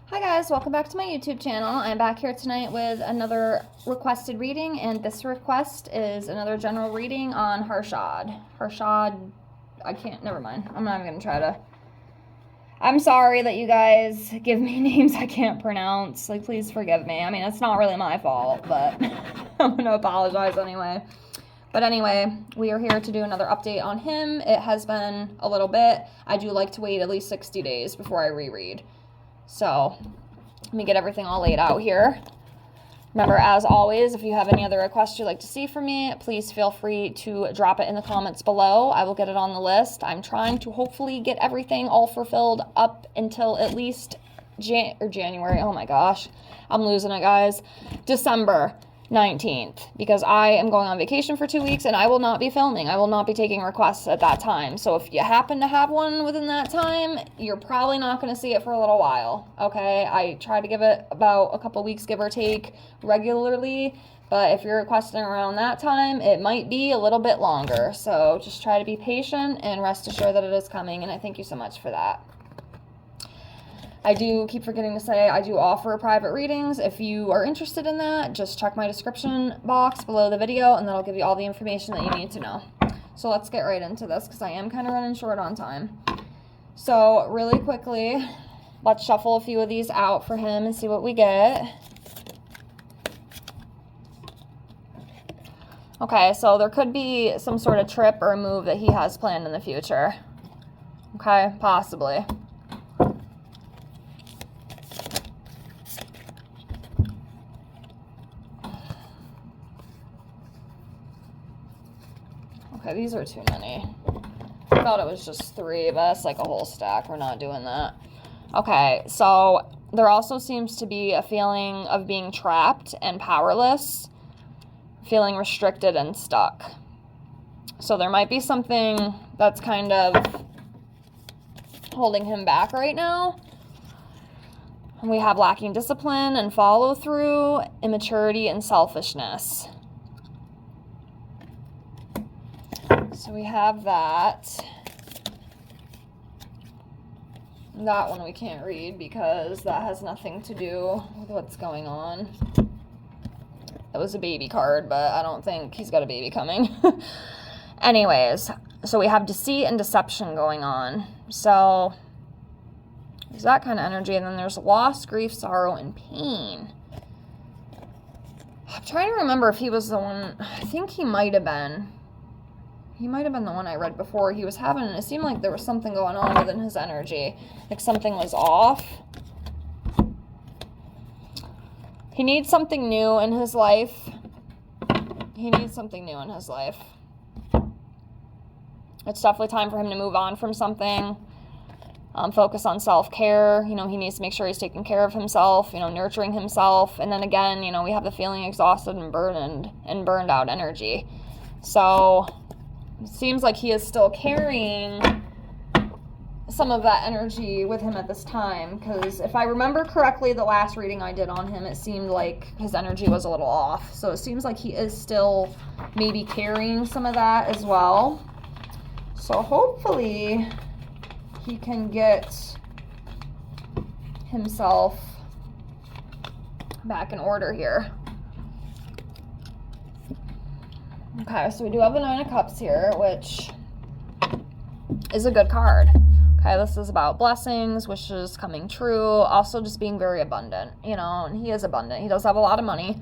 Hi guys, welcome back to my YouTube channel. I'm back here tonight with another requested reading, and this request is another general reading on harshad. Harshad, never mind. I'm not even going to try to. I'm sorry that you guys give me names I can't pronounce. Like, please forgive me. I mean, it's not really my fault, but I'm going to apologize anyway. But anyway, we are here to do another update on him. It has been a little bit. I do like to wait at least 60 days before I reread. So, let me get everything all laid out here. Remember, as always, if you have any other requests you'd like to see from me, please feel free to drop it in the comments below. I will get it on the list. I'm trying to hopefully get everything all fulfilled up until at least January. Oh my gosh, I'm losing it, guys. December 19th, because I am going on vacation for 2 weeks and I will not be filming. I will not be taking requests at that time. So if you happen to have one within that time, you're probably not going to see it for a little while. Okay, I try to give it about a couple weeks, give or take, regularly. But if you're requesting around that time, it might be a little bit longer. So just try to be patient and rest assured that it is coming. And I thank you so much for that. I do keep forgetting to say I do offer private readings. If you are interested in that, just check my description box below the video and that'll give you all the information that you need to know. So let's get right into this because I am kind of running short on time. So really quickly, let's shuffle a few of these out for him and see what we get. Okay, so there could be some sort of trip or move that he has planned in the future. Okay, possibly. Okay, these are too many. I thought it was just 3, but that's like a whole stack. We're not doing that. Okay, so there also seems to be a feeling of being trapped and powerless, feeling restricted and stuck. So there might be something that's kind of holding him back right now. And we have lacking discipline and follow through, immaturity and selfishness. So we have that. That one we can't read because that has nothing to do with what's going on. That was a baby card, but I don't think he's got a baby coming. Anyways, so we have deceit and deception going on. So there's that kind of energy, and then there's loss, grief, sorrow, and pain. I'm trying to remember if he was the one. I think he might have been. He might have been the one I read before. He was having, it seemed like there was something going on within his energy. Like something was off. He needs something new in his life. He needs something new in his life. It's definitely time for him to move on from something. Focus on self-care. You know, he needs to make sure he's taking care of himself, you know, nurturing himself. And then again, you know, we have the feeling exhausted and burned out energy. So it seems like he is still carrying some of that energy with him at this time, because if I remember correctly, the last reading I did on him, it seemed like his energy was a little off. So it seems like he is still maybe carrying some of that as well. So hopefully he can get himself back in order here. Okay, so we do have the 9 of Cups here, which is a good card. Okay, this is about blessings, wishes coming true, also just being very abundant, you know, and he is abundant. He does have a lot of money.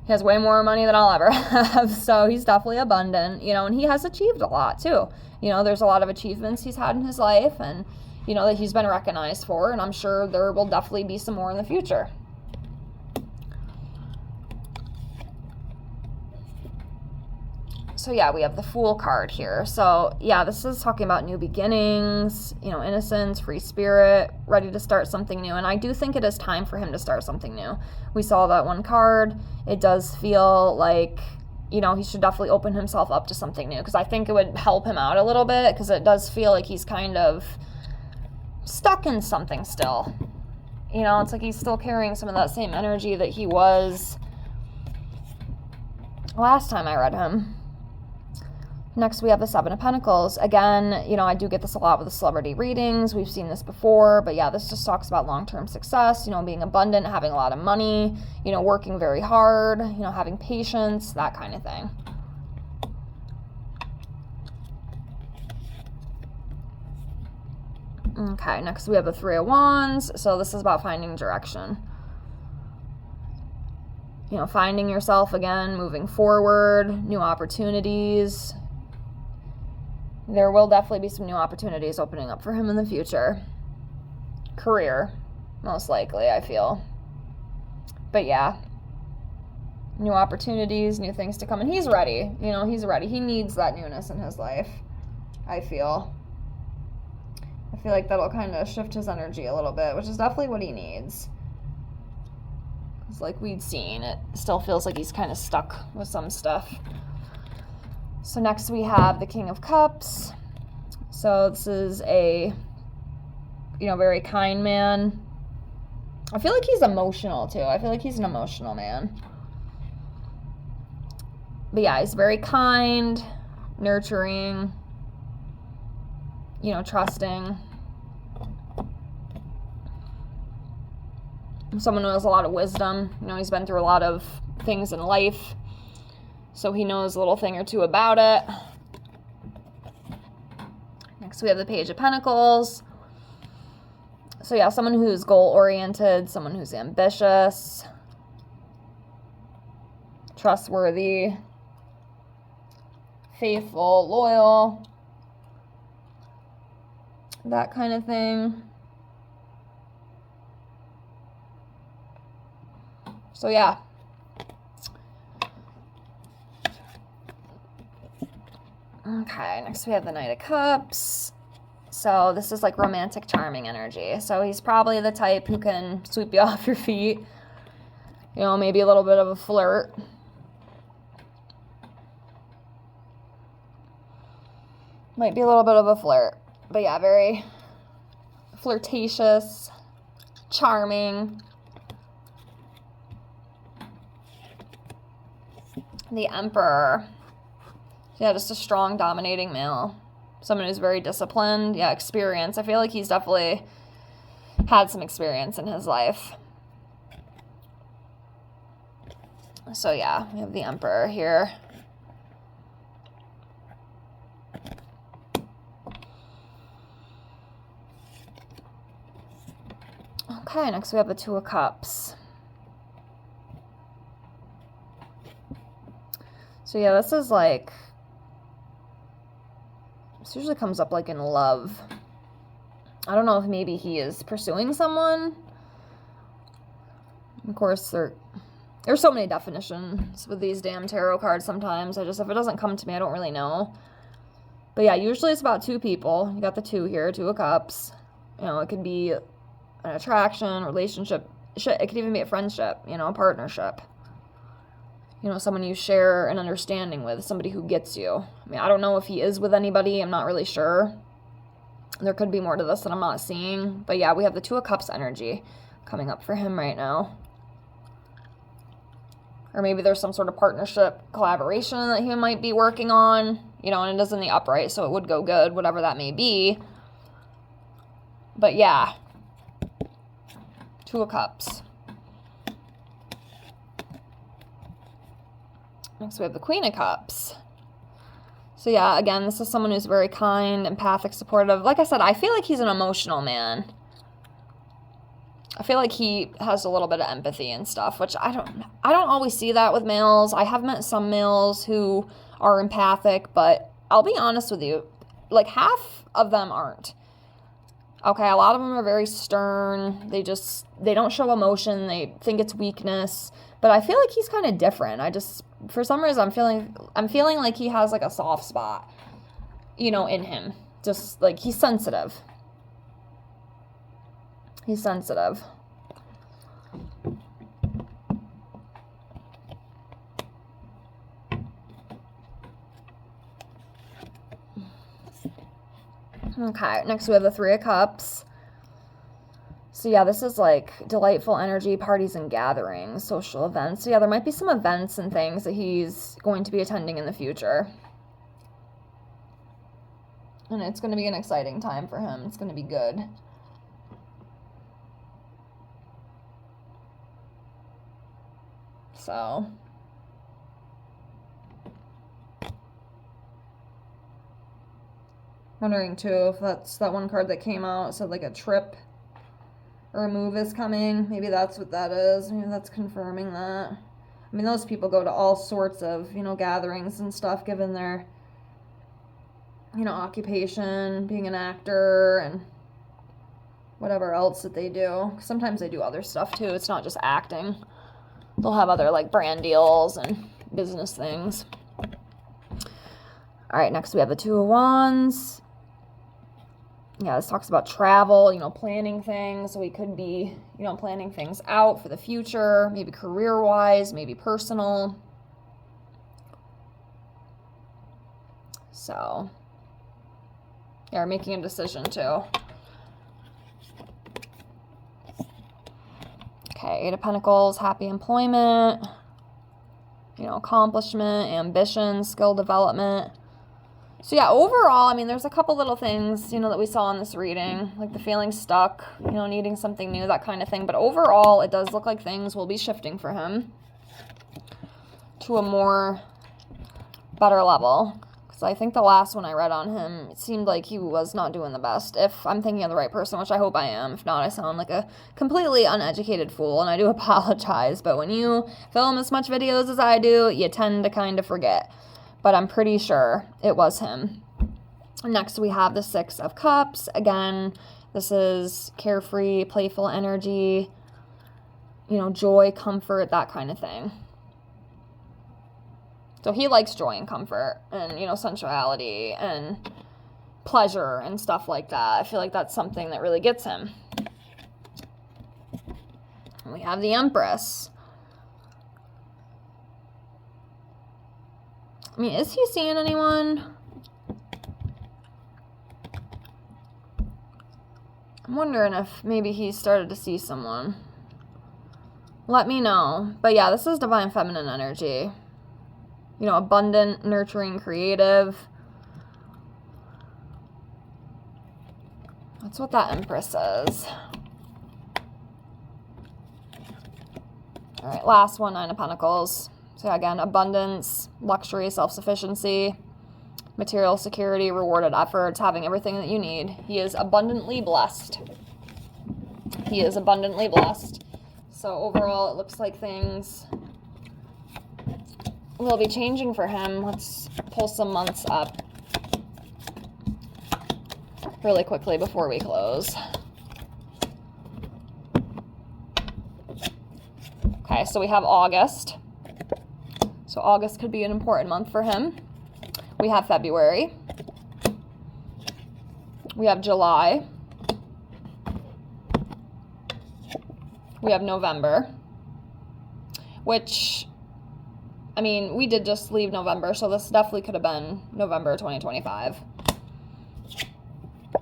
He has way more money than I'll ever have, so he's definitely abundant, you know, and he has achieved a lot, too. You know, there's a lot of achievements he's had in his life, and, you know, that he's been recognized for, and I'm sure there will definitely be some more in the future. So yeah, we have the Fool card here. So yeah, this is talking about new beginnings, you know, innocence, free spirit, ready to start something new. And I do think it is time for him to start something new. We saw that one card. It does feel like, you know, he should definitely open himself up to something new, because I think it would help him out a little bit, because it does feel like he's kind of stuck in something still. You know, it's like he's still carrying some of that same energy that he was last time I read him. Next, we have the Seven of Pentacles. Again, you know, I do get this a lot with the celebrity readings. We've seen this before, but yeah, this just talks about long-term success, you know, being abundant, having a lot of money, you know, working very hard, you know, having patience, that kind of thing. Okay, next we have the Three of Wands. So this is about finding direction. You know, finding yourself again, moving forward, new opportunities. There will definitely be some new opportunities opening up for him in the future. Career, most likely, I feel. But yeah, new opportunities, new things to come. And he's ready. You know, he's ready. He needs that newness in his life, I feel. I feel like that'll kind of shift his energy a little bit, which is definitely what he needs. Because like we'd seen, it still feels like he's kind of stuck with some stuff. So next we have the King of Cups. So this is a, you know, very kind man. I feel like he's emotional too. I feel like he's an emotional man. But yeah, he's very kind, nurturing, you know, trusting. Someone who has a lot of wisdom. You know, he's been through a lot of things in life, so he knows a little thing or two about it. Next, we have the Page of Pentacles. So yeah, someone who's goal-oriented, someone who's ambitious, trustworthy, faithful, loyal, that kind of thing. So yeah. Okay, next we have the Knight of Cups. So this is like romantic charming energy. So he's probably the type who can sweep you off your feet. You know, maybe a little bit of a flirt. Might be a little bit of a flirt. But yeah, very flirtatious, charming. The Emperor. Yeah, just a strong, dominating male. Someone who's very disciplined. Yeah, experience. I feel like he's definitely had some experience in his life. So yeah, we have the Emperor here. Okay, next we have the Two of Cups. So yeah, this is like, this usually comes up like in love. I don't know if maybe he is pursuing someone. Of course, there's so many definitions with these damn tarot cards sometimes. If it doesn't come to me, I don't really know. But yeah, usually it's about two people. You got the two here, Two of Cups. You know, it could be an attraction, relationship. It could even be a friendship, you know, a partnership. You know, someone you share an understanding with, somebody who gets you. I mean, I don't know if he is with anybody. I'm not really sure. There could be more to this that I'm not seeing. But yeah, we have the Two of Cups energy coming up for him right now. Or maybe there's some sort of partnership, collaboration that he might be working on. You know, and it is in the upright, so it would go good, whatever that may be. But yeah. Two of Cups. Next we have the Queen of Cups. So yeah, again, this is someone who's very kind, empathic, supportive. Like I said, I feel like he's an emotional man. I feel like he has a little bit of empathy and stuff, which I don't always see that with males. I have met some males who are empathic, but I'll be honest with you, like half of them aren't. Okay, a lot of them are very stern. They don't show emotion. They think it's weakness. But I feel like he's kind of different. For some reason, I'm feeling like he has like a soft spot, you know, in him. Just like he's sensitive. He's sensitive. Okay, next we have the Three of Cups. So yeah, this is like delightful energy, parties and gatherings, social events. So yeah, there might be some events and things that he's going to be attending in the future. And it's going to be an exciting time for him. It's going to be good. So, wondering too if that's that one card that came out. It said like a trip or a move is coming. Maybe that's what that is. Maybe that's confirming that. I mean, those people go to all sorts of, you know, gatherings and stuff, given their, you know, occupation, being an actor and whatever else that they do. Sometimes they do other stuff too. It's not just acting. They'll have other like brand deals and business things. All right, next we have the Two of Wands. Yeah, this talks about travel, you know, planning things. So we could be, you know, planning things out for the future, maybe career-wise, maybe personal. So, yeah, we're making a decision too. Okay, Eight of Pentacles, happy employment, you know, accomplishment, ambition, skill development. So yeah, overall, I mean, there's a couple little things, you know, that we saw in this reading, like the feeling stuck, you know, needing something new, that kind of thing. But overall, it does look like things will be shifting for him to a more better level. Because I think the last one I read on him, it seemed like he was not doing the best. If I'm thinking of the right person, which I hope I am. If not, I sound like a completely uneducated fool, and I do apologize. But when you film as much videos as I do, you tend to kind of forget. But I'm pretty sure it was him. Next, we have the Six of Cups. Again, this is carefree, playful energy, you know, joy, comfort, that kind of thing. So he likes joy and comfort and, you know, sensuality and pleasure and stuff like that. I feel like that's something that really gets him. And we have the Empress. I mean, is he seeing anyone? I'm wondering if maybe he started to see someone. Let me know. But yeah, this is divine feminine energy. You know, abundant, nurturing, creative. That's what that Empress is. All right, last one, Nine of Pentacles. So again, abundance, luxury, self-sufficiency, material security, rewarded efforts, having everything that you need. He is abundantly blessed. He is abundantly blessed. So overall, it looks like things will be changing for him. Let's pull some months up really quickly before we close. Okay, so we have August. So August could be an important month for him. We have February. We have July. We have November, which, I mean, we did just leave November, so this definitely could have been November 2025.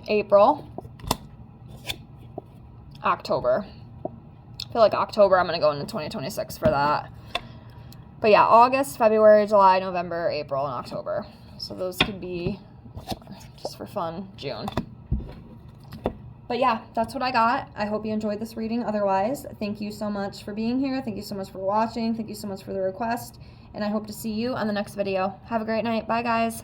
April. October. I feel like October, I'm going to go into 2026 for that. But yeah, August, February, July, November, April, and October. So those could be, just for fun, June. But yeah, that's what I got. I hope you enjoyed this reading. Otherwise, thank you so much for being here. Thank you so much for watching. Thank you so much for the request. And I hope to see you on the next video. Have a great night. Bye, guys.